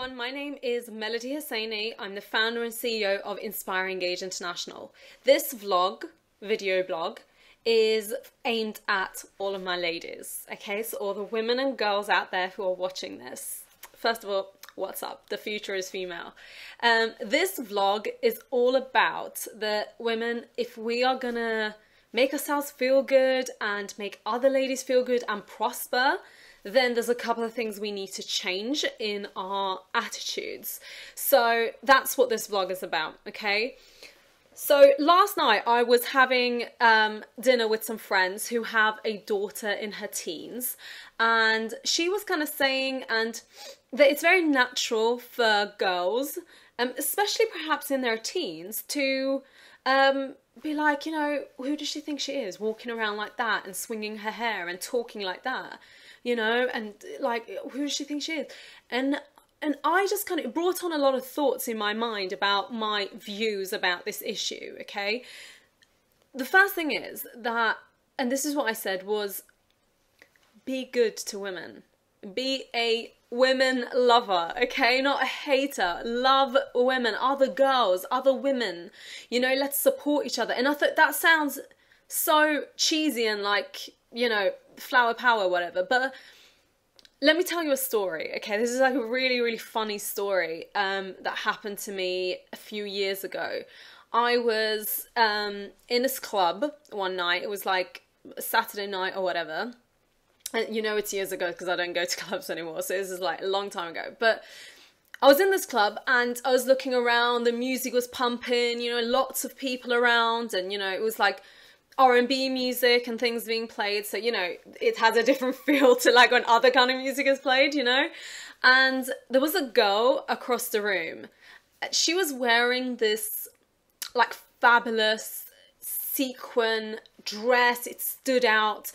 everyone, my name is Melody Hossaini. I'm the founder and CEO of InspirEngage International. This video blog, is aimed at all of my ladies, okay? So all the women and girls out there who are watching this. First of all, what's up? The future is female. This vlog is all about the women. If we are gonna make ourselves feel good and make other ladies feel good and prosper, then there's a couple of things we need to change in our attitudes. So that's what this vlog is about, okay? So last night I was having dinner with some friends who have a daughter in her teens, and she was kind of saying that it's very natural for girls, especially perhaps in their teens, to be like, you know, who does she think she is, walking around like that and swinging her hair and talking like that, you know, and like, who does she think she is? And I just kind of brought on a lot of thoughts in my mind about my views about this issue, okay? The first thing is that, and this is what I said, was be good to women. Be a women lover, okay? Not a hater. Love women, other girls, other women. You know, let's support each other. And I thought that sounds so cheesy and like, you know, flower power, whatever, but let me tell you a story, okay? This is like a really, really funny story that happened to me a few years ago. I was in this club one night. It was like a Saturday night or whatever. And you know it's years ago because I don't go to clubs anymore. So this is like a long time ago. But I was in this club and I was looking around. The music was pumping, you know, lots of people around. And, you know, it was like R&B music and things being played, so you know it has a different feel to like when other kind of music is played, you know. And there was a girl across the room. She was wearing this like fabulous sequin dress. It stood out.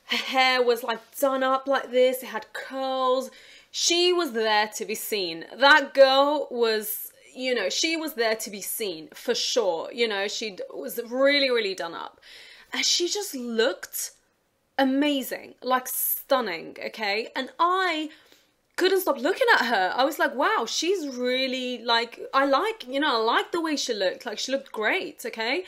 Her hair was like done up like this. It had curls. She was there to be seen. That girl was, you know, she was there to be seen for sure. You know, she was really, really done up. And she just looked amazing, like stunning, okay? And I couldn't stop looking at her. I was like, wow, she's really like, I like the way she looked. Like, she looked great, okay?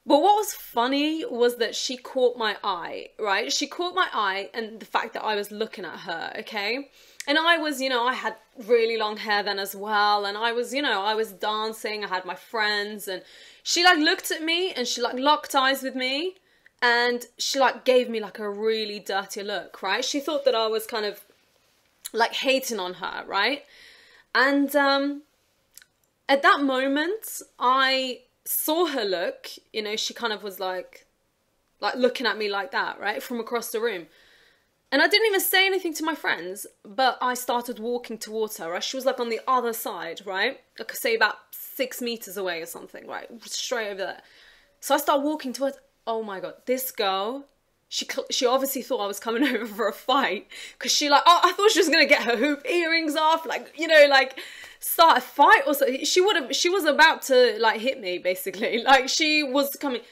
But what was funny was that she caught my eye, right? She caught my eye and the fact that I was looking at her, okay? And I was, you know, I had really long hair then as well. And I was, you know, I was dancing. I had my friends. And she like looked at me and she like locked eyes with me. And she like gave me like a really dirty look, right? She thought that I was kind of like hating on her, right? And at that moment, I saw her look. You know, she kind of was like looking at me like that, right? From across the room. And I didn't even say anything to my friends, but I started walking towards her, right? She was like on the other side, right? I could say about 6 meters away or something, right? Straight over there. So I started walking towards, oh my God, this girl, she obviously thought I was coming over for a fight. Because she like, oh, I thought she was going to get her hoop earrings off, like, you know, like start a fight or something. She was about to like hit me, basically. Like she was coming.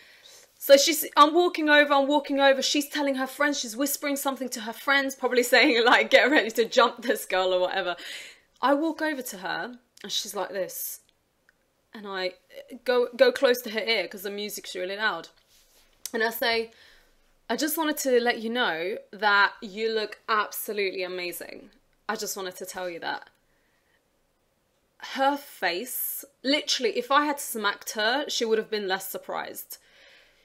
So I'm walking over, she's telling her friends, she's whispering something to her friends, probably saying like, get ready to jump this girl or whatever. I walk over to her and she's like this. And I go close to her ear because the music's really loud. And I say, I just wanted to let you know that you look absolutely amazing. I just wanted to tell you that. Her face, literally, if I had smacked her, she would have been less surprised.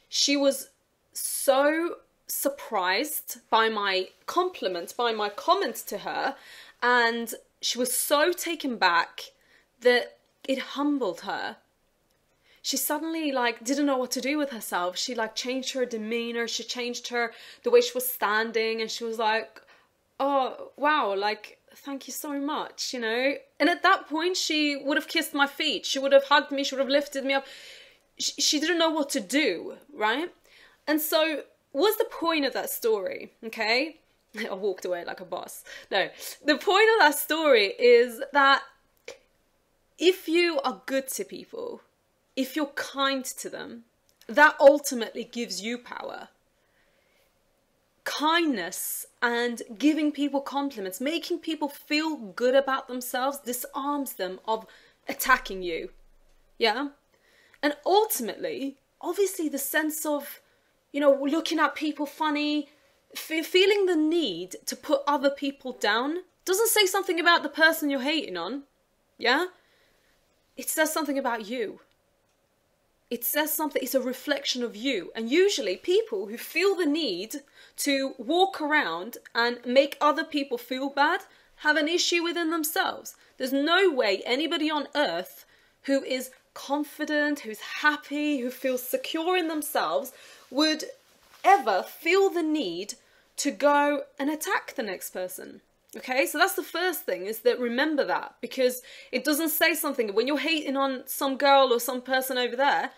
She was so surprised by my compliment, by my comment to her, and she was so taken back that it humbled her. She suddenly like didn't know what to do with herself. She like changed her demeanor, she changed the way she was standing, and she was like, oh wow, like thank you so much, you know. And at that point she would have kissed my feet, she would have hugged me, she would have lifted me up. She didn't know what to do, right? And so what's the point of that story, okay? I walked away like a boss. No, the point of that story is that if you are good to people, if you're kind to them, that ultimately gives you power. kindness and giving people compliments, making people feel good about themselves, disarms them of attacking you. Yeah? And ultimately, obviously the sense of, you know, looking at people funny, feeling the need to put other people down doesn't say something about the person you're hating on. Yeah? It says something about you. It says something, it's a reflection of you. And usually people who feel the need to walk around and make other people feel bad have an issue within themselves. There's no way anybody on earth who is confident, who's happy, who feels secure in themselves would ever feel the need to go and attack the next person. Okay, so that's the first thing, is that remember that, because it doesn't say something. When you're hating on some girl or some person over there,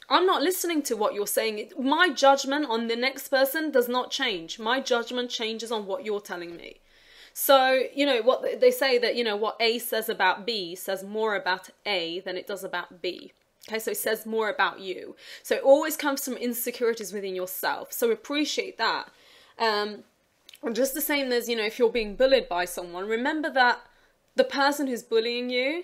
I'm not listening to what you're saying. My judgment on the next person does not change. My judgment changes on what you're telling me. So, you know, what they say that, you know, what A says about B says more about A than it does about B. Okay, so it says more about you. So it always comes from insecurities within yourself. So appreciate that. Just the same as, you know, if you're being bullied by someone, remember that the person who's bullying you,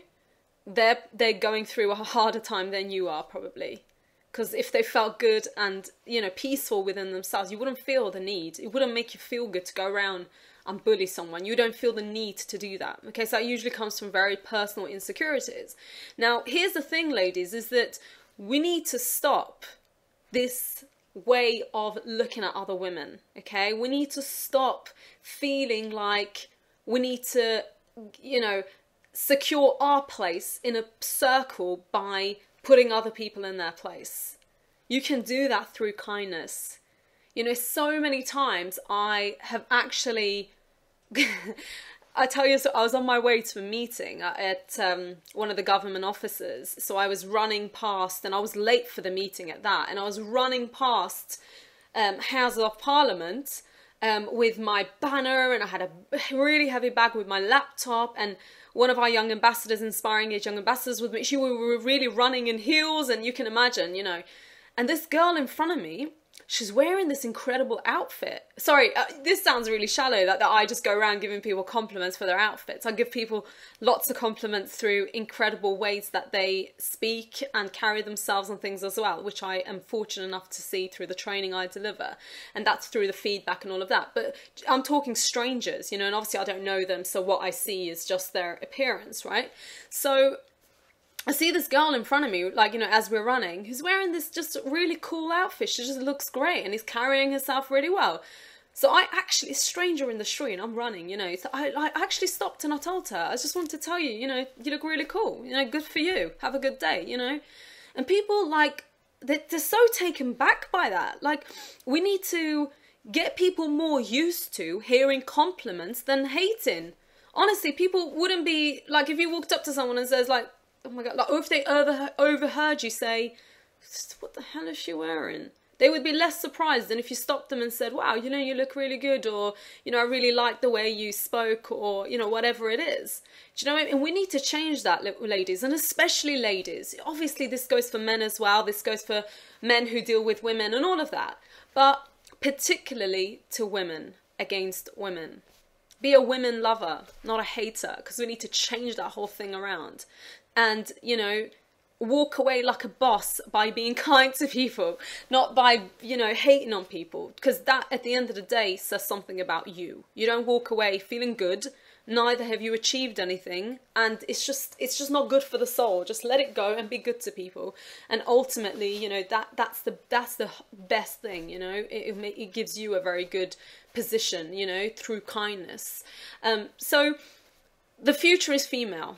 they're going through a harder time than you are probably. Because if they felt good and, you know, peaceful within themselves, you wouldn't feel the need. It wouldn't make you feel good to go around and bully someone. You don't feel the need to do that. Okay, so that usually comes from very personal insecurities. Now, here's the thing, ladies, is that we need to stop this way of looking at other women. Okay, we need to stop feeling like we need to, you know, secure our place in a circle by putting other people in their place. You can do that through kindness. You know, so many times I have actually I tell you, so I was on my way to a meeting at one of the government offices. So I was running past, and I was late for the meeting at that, and I was running past Houses of Parliament with my banner, and I had a really heavy bag with my laptop, and one of our young ambassadors, InspirEngage young ambassadors with me, we were really running in heels, and you can imagine, you know. And this girl in front of me, she's wearing this incredible outfit. Sorry, this sounds really shallow, that I just go around giving people compliments for their outfits. I give people lots of compliments through incredible ways that they speak and carry themselves and things as well, which I am fortunate enough to see through the training I deliver. And that's through the feedback and all of that. But I'm talking strangers, you know, and obviously I don't know them, so what I see is just their appearance, right? So I see this girl in front of me, like, you know, as we're running, who's wearing this just really cool outfit. She just looks great, and is carrying herself really well. So I actually, a stranger in the street, and I'm running, you know, so I actually stopped and I told her, I just wanted to tell you, you know, you look really cool, you know, good for you, have a good day, you know. And people, like, they're so taken back by that. Like, we need to get people more used to hearing compliments than hating. Honestly, people wouldn't be, like, if you walked up to someone and says, like, oh my God, like, or if they overheard you say, what the hell is she wearing? They would be less surprised than if you stopped them and said, wow, you know, you look really good, or, you know, I really like the way you spoke, or, you know, whatever it is. Do you know what I mean? And we need to change that, ladies, and especially ladies. Obviously, this goes for men as well. This goes for men who deal with women and all of that. But particularly to women, against women. Be a women lover, not a hater, because we need to change that whole thing around. And, you know, walk away like a boss by being kind to people, not by, you know, hating on people, because that at the end of the day says something about you. You don't walk away feeling good, neither have you achieved anything, and it's just not good for the soul. Just let it go and be good to people, and ultimately, you know, that's the best thing, you know. It gives you a very good position, you know, through kindness. So the future is female.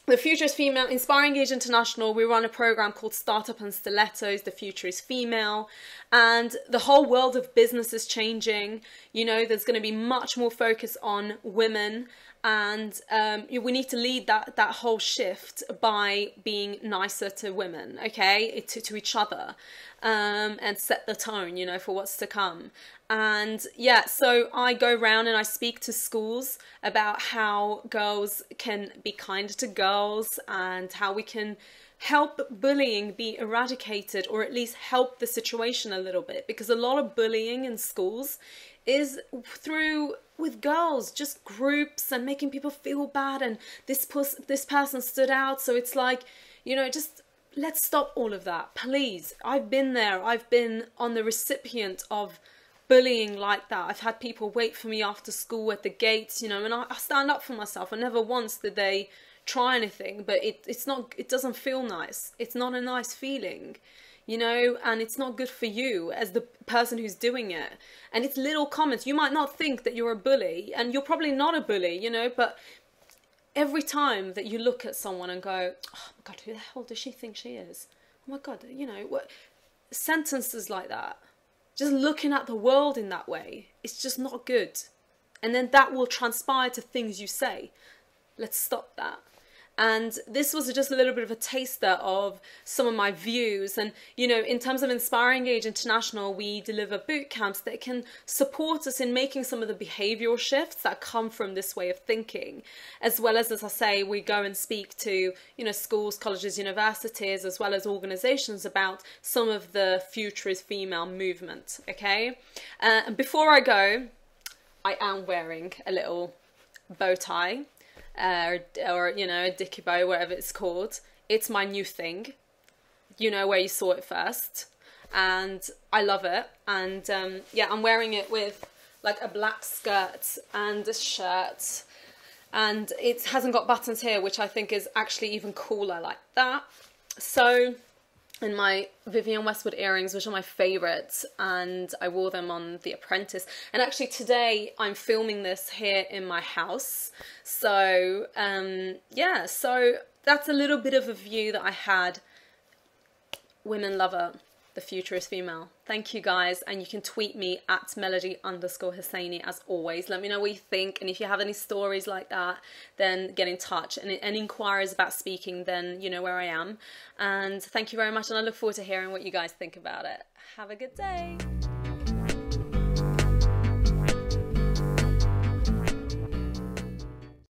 The future is female. InspirEngage International, we run a program called Startup and Stilettos. The future is female. And the whole world of business is changing. You know, there's going to be much more focus on women. And we need to lead that whole shift by being nicer to women, okay, to each other, and set the tone, you know, for what's to come. And yeah, so I go around and I speak to schools about how girls can be kinder to girls, and how we can help bullying be eradicated, or at least help the situation a little bit, because a lot of bullying in schools is through with girls, just groups and making people feel bad, and this person stood out, so it's like, you know, just let's stop all of that, please. I've been there. I've been on the recipient of bullying like that. I've had people wait for me after school at the gates, you know, and I stand up for myself, and never once did they try anything, but it doesn't feel nice. It's not a nice feeling, you know, and it's not good for you as the person who's doing it. And it's little comments. You might not think that you're a bully, and you're probably not a bully, you know, but every time that you look at someone and go, oh my God, who the hell does she think she is? Oh my God, you know, what sentences like that, just looking at the world in that way, it's just not good. And then that will transpire to things you say. Let's stop that. And this was just a little bit of a taster of some of my views. And, you know, in terms of InspirEngage International, we deliver boot camps that can support us in making some of the behavioural shifts that come from this way of thinking. As well as I say, we go and speak to, you know, schools, colleges, universities, as well as organisations about some of the Future is Female movement, okay? And before I go, I am wearing a little bow tie. Or you know, a dicky bow, whatever it's called. It's my new thing, you know, where you saw it first, and I love it. And yeah, I'm wearing it with like a black skirt and a shirt, and it hasn't got buttons here, which I think is actually even cooler like that. So, and my Vivienne Westwood earrings, which are my favourites, and I wore them on The Apprentice. And actually today I'm filming this here in my house. So yeah, so that's a little bit of a view that I had. Women lover, the future is female. Thank you guys, and you can tweet me at Melody_Hossaini as always. Let me know what you think, and if you have any stories like that, then get in touch. And any inquiries about speaking, then you know where I am. And thank you very much, and I look forward to hearing what you guys think about it. Have a good day.